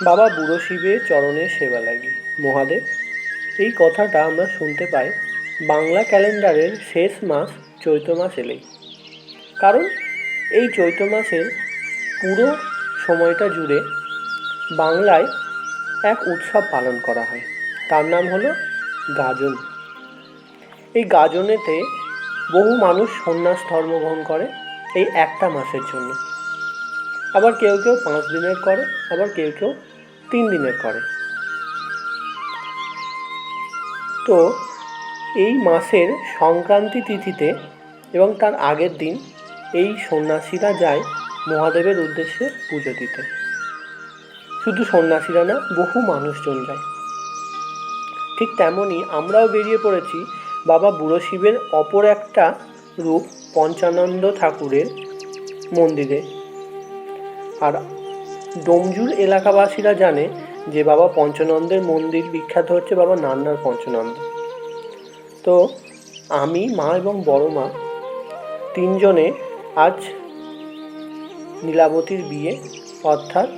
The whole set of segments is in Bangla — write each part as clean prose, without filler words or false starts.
বাবা বুড়ো শিবের চরণে সেবা লাগি মহাদেব। এই কথাটা আমরা শুনতে পাই বাংলা ক্যালেন্ডারের শেষ মাস চৈত্র মাস এলেই। কারণ এই চৈত্র মাসের পুরো সময়টা জুড়ে বাংলায় এক উৎসব পালন করা হয়, তার নাম হলো গাজন। এই গাজনেতে বহু মানুষ সন্ন্যাস ধর্মগ্রহণ করে এই একটা মাসের জন্য। আবার কেউ কেউ 5 দিনের করে, আবার কেউ কেউ 3 দিনের করে। তো এই মাসের সংক্রান্তি তিথিতে এবং তার আগের দিন এই সন্ন্যাসীরা যায় মহাদেবের উদ্দেশ্যে পুজো দিতে। শুধু সন্ন্যাসীরা না, বহু মানুষজন যায়। ঠিক তেমনই আমরাও বেরিয়ে পড়েছি বাবা বুড়ো শিবের অপর একটা রূপ পঞ্চানন্দ ঠাকুরের মন্দিরে। আর ডোমজুর এলাকাবাসীরা জানে যে বাবা পঞ্চানন্দের মন্দির বিখ্যাত হচ্ছে বাবা নান্নার পঞ্চানন্দ। তো আমি, মা এবং বড় মা তিনজনে আজ নীলাবতীর বিয়ে অর্থাৎ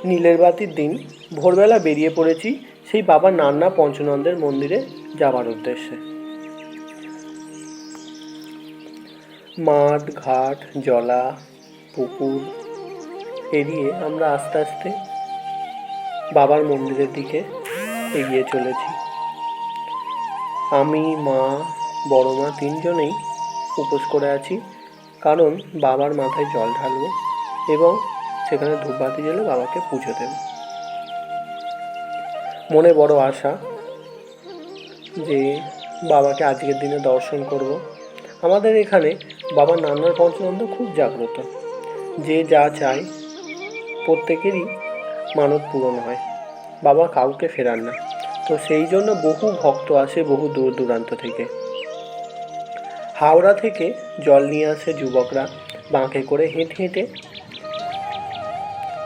নীলের বাতির দিন ভোরবেলা বেরিয়ে পড়েছি সেই বাবা নান্না পঞ্চানন্দের মন্দিরে যাওয়ার উদ্দেশ্যে। মাঠ ঘাট জলা পুকুর পেরিয়ে আমরা আস্তে আস্তে বাবার মন্দিরের দিকে এগিয়ে চলেছি। আমি, মা, বড় মা তিনজনেই উপোস করে আছি, কারণ বাবার মাথায় জল ঢালবো এবং সেখানে ধূপবাতি জ্বেলে বাবাকে পুজো দেব। মনে বড় আশা যে বাবাকে আজকের দিনে দর্শন করব। আমাদের এখানে বাবা নান্নার পঞ্চানন্দ খুব জাগ্রত, যে যা চায় প্রত্যেকেরই মানত পূরণ হয়, বাবা কাউকে ফেরান না। তো সেই জন্য বহু ভক্ত আসে বহু দূর দূরান্ত থেকে। হাওড়া থেকে জল নিয়ে আসে যুবকরা বাঁকে করে হেঁটে হেঁটে,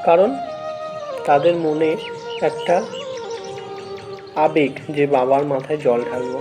কারণ তাদের মনে একটা আবেগ যে বাবার মাথায় জল ঢালবো।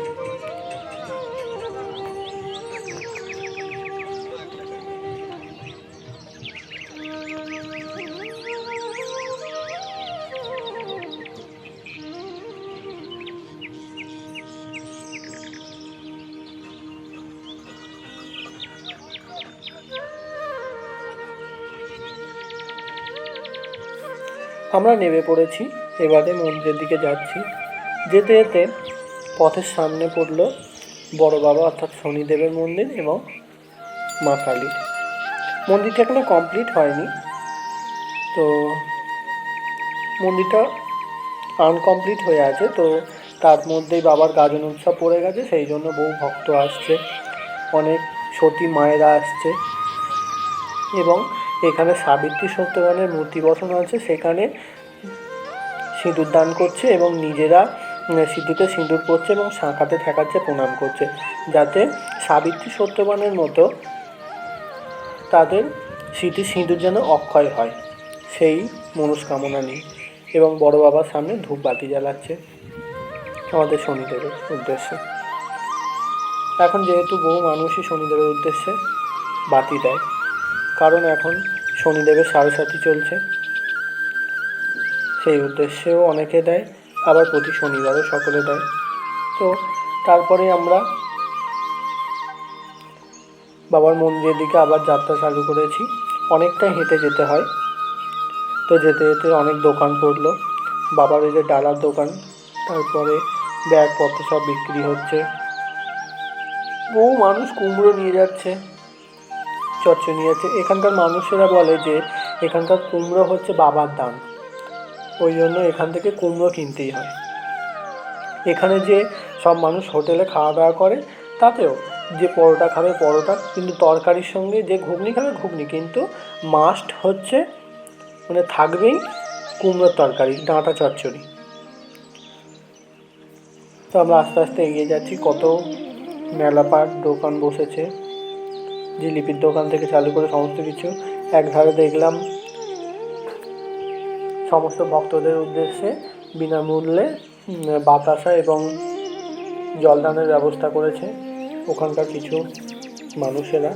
আমরা নেমে পড়েছি, এবারে মন্দিরের দিকে যাচ্ছি। যেতে যেতে পথের সামনে পড়ল বড় বাবা অর্থাৎ শনিদেবের মন্দির এবং মা কালীর মন্দিরটা এখনো কমপ্লিট হয়নি। তো মন্দিরটা আনকমপ্লিট হয়ে আছে, তো তার মধ্যেই বাবার গাজন উৎসব পড়ে গেছে, সেই জন্য বহু ভক্ত আসছে, অনেক সতী মায়েরা আসছে এবং এখানে সাবিত্রী সত্যবানের মূর্তি বসানো আছে, সেখানে সিঁদুর দান করছে এবং নিজেরা সিঁদুরে সিঁদুর পরছে এবং শাঁখাতে ঠেকাচ্ছে, প্রণাম করছে, যাতে সাবিত্রী সত্যবানের মতো তাদের স্মৃতি সিঁদুর যেন অক্ষয় হয়, সেই মনস্কামনা নিয়ে। এবং বড় বাবার সামনে ধূপবাতি জ্বালাচ্ছে আমাদের শনিদেবের উদ্দেশ্যে। এখন যেহেতু বহু মানুষই শনিদেবের উদ্দেশ্যে বাতি দেয়, কারণ এখন শনিদেবের সাড়ে চলছে, সেই উদ্দেশ্যেও অনেকে দেয়, আবার প্রতি শনিবারও সকলে দেয়। তো তারপরে আমরা বাবার মন্দিরের দিকে আবার যাত্রা চালু করেছি। অনেকটাই হেঁটে যেতে হয়, তো যেতে যেতে অনেক দোকান পড়লো। বাবার এই যে ডালার দোকান, তারপরে ব্যাগপত্র সব বিক্রি হচ্ছে। বহু মানুষ কুমড়ো নিয়ে যাচ্ছে, চচ্চড়ি নিয়ে যাচ্ছে। এখানকার মানুষেরা বলে যে এখানকার কুমড়ো হচ্ছে বাবার দান, ওই জন্য এখান থেকে কুমড়ো কিনতেই হয়। এখানে যে সব মানুষ হোটেলে খাওয়া দাওয়া করে, তাতেও যে পরোটা খাবে পরোটা, কিন্তু তরকারির সঙ্গে যে ঘুগনি খাবে ঘুগনি, কিন্তু মাস্ট হচ্ছে মানে থাকবেই কুমড়োর তরকারি, ডাঁটা চচ্চড়ি। তো আমরা আস্তে আস্তে এগিয়ে যাচ্ছি। কত মেলাপাট দোকান বসেছে, জিলিপির দোকান থেকে চালু করে সমস্ত কিছু। একধারে দেখলাম সমস্ত ভক্তদের উদ্দেশ্যে বিনামূল্যে বাতাসা এবং জলদানের ব্যবস্থা করেছে ওখানকার কিছু মানুষেরা।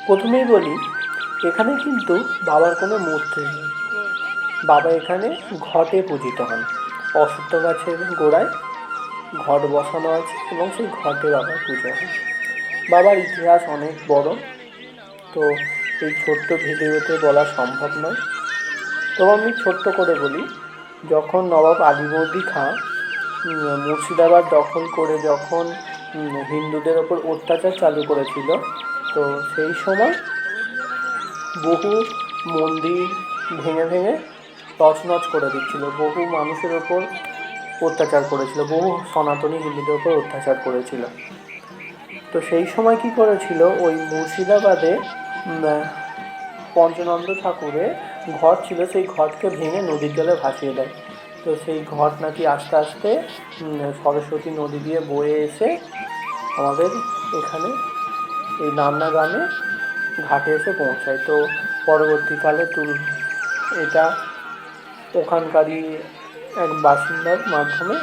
প্রথমেই বলি, এখানে কিন্তু বাবার কোনো মূর্তি নেই। বাবা এখানে ঘটে পূজিত হন। অশ্বত্থ গাছের গোড়ায় ঘট বসানো আছে এবং সেই ঘটে বাবার পুজো হয়। বাবার ইতিহাস অনেক বড়, তো এই ছোট্ট ভিডিওতে বলা সম্ভব নয়। তো আমি ছোট্ট করে বলি, যখন নবাব আলীবর্দী খাঁ মুর্শিদাবাদ দখল করে যখন হিন্দুদের ওপর অত্যাচার চালু করেছিল, তো সেই সময় বহু মন্দির ভেঙে ভেঙে তছনছ করে দিচ্ছিল, বহু মানুষের ওপর অত্যাচার করেছিল, বহু সনাতনী হিন্দুদের ওপর অত্যাচার করেছিল। তো সেই সময় কি করেছিল, ওই মুর্শিদাবাদে পঞ্চনন্দ ঠাকুরের ঘট ছিল, সেই ঘটকে ভেঙে নদীর জলে ভাসিয়ে দেয়। তো সেই ঘট নাকি আস্তে আস্তে সরস্বতী নদী দিয়ে বয়ে এসে আমাদের এখানে এই নামনা গ্রামে ঘাটে এসে পৌঁছায়। তো পরবর্তীকালে এটা ওখানকারই এক বাসিন্দার মাধ্যমে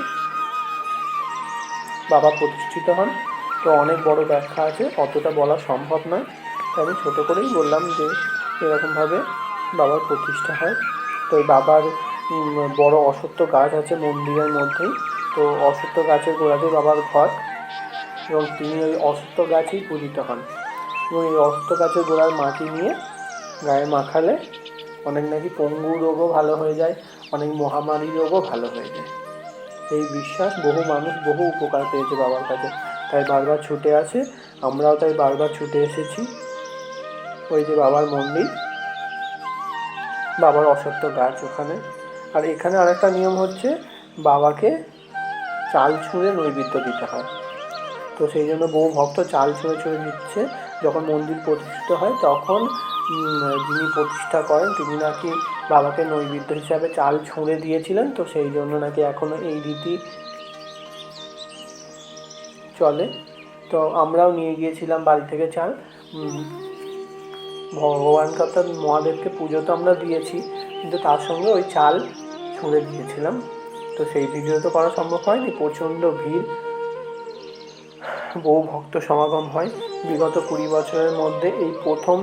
বাবা প্রতিষ্ঠিত হন। তো অনেক বড় ব্যাখ্যা আছে, অতটা বলা সম্ভব নয়, তাই আমি ছোটো করেই বললাম যে এরকমভাবে বাবার প্রতিষ্ঠা হয়। তো এই বাবার বড় অশ্বত্থ গাছ আছে মন্দিরের মধ্যেই। তো অশ্বত্থ গাছের গোড়াতে বাবার ঘট, এবং তিনি ওই অশ্বত্থ গাছেই পূজিত হন। এবং এই অশ্বত্থ গাছের গোড়ার মাটি নিয়ে গায়ে মাখালে অনেক নাকি পঙ্গু রোগও ভালো হয়ে যায়, অনেক মহামারী রোগও ভালো হয়ে যায়। এই বিশ্বাস, বহু মানুষ বহু উপকার পেয়েছে বাবার কাছে, তাই বারবার ছুটে আসে। আমরাও তাই বারবার ছুটে এসেছি। ওই যে বাবার মন্দির, বাবার অশ্বত্থ গাছ ওখানে। আর এখানে আরেকটা নিয়ম হচ্ছে, বাবাকে চাল ছুঁড়ে নৈবেদ্য দিতে হয়। তো সেই জন্য বহু ভক্ত চাল ছুঁড়ে ছুঁড়ে দিচ্ছে। যখন মন্দির প্রতিষ্ঠিত হয় তখন যিনি প্রতিষ্ঠা করেন তিনি নাকি বাবাকে নৈবেদ্য হিসাবে চাল ছুঁড়ে দিয়েছিলেন। তো সেই জন্য নাকি এখনও এই রীতি চলে। তো আমরাও নিয়ে গিয়েছিলাম বাড়ি থেকে চাল। ভগবানকে অর্থাৎ মহাদেবকে পুজো তো আমরা দিয়েছি, কিন্তু তার সঙ্গে ওই চাল ছুঁড়ে দিয়েছিলাম। তো সেই ভিডিও তো করা সম্ভব হয়নি, প্রচণ্ড ভিড়, বহু ভক্ত সমাগম হয়। বিগত 20 বছরের মধ্যে এই প্রথম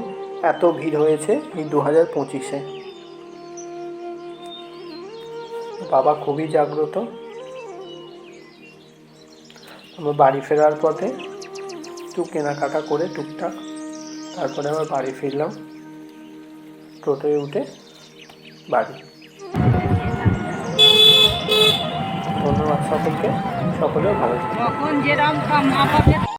এত ভিড় হয়েছে এই 2025-এ। বাবা খুবই জাগ্রত। আমরা বাড়ি ফেরার পথে একটু কেনাকাটা করে টুকটাক তারপরে আবার বাড়ি ফিরলাম, টোটোয় উঠে বাড়ি। ধন্যবাদ সকলকে, সকলেও ভালো থাকবে।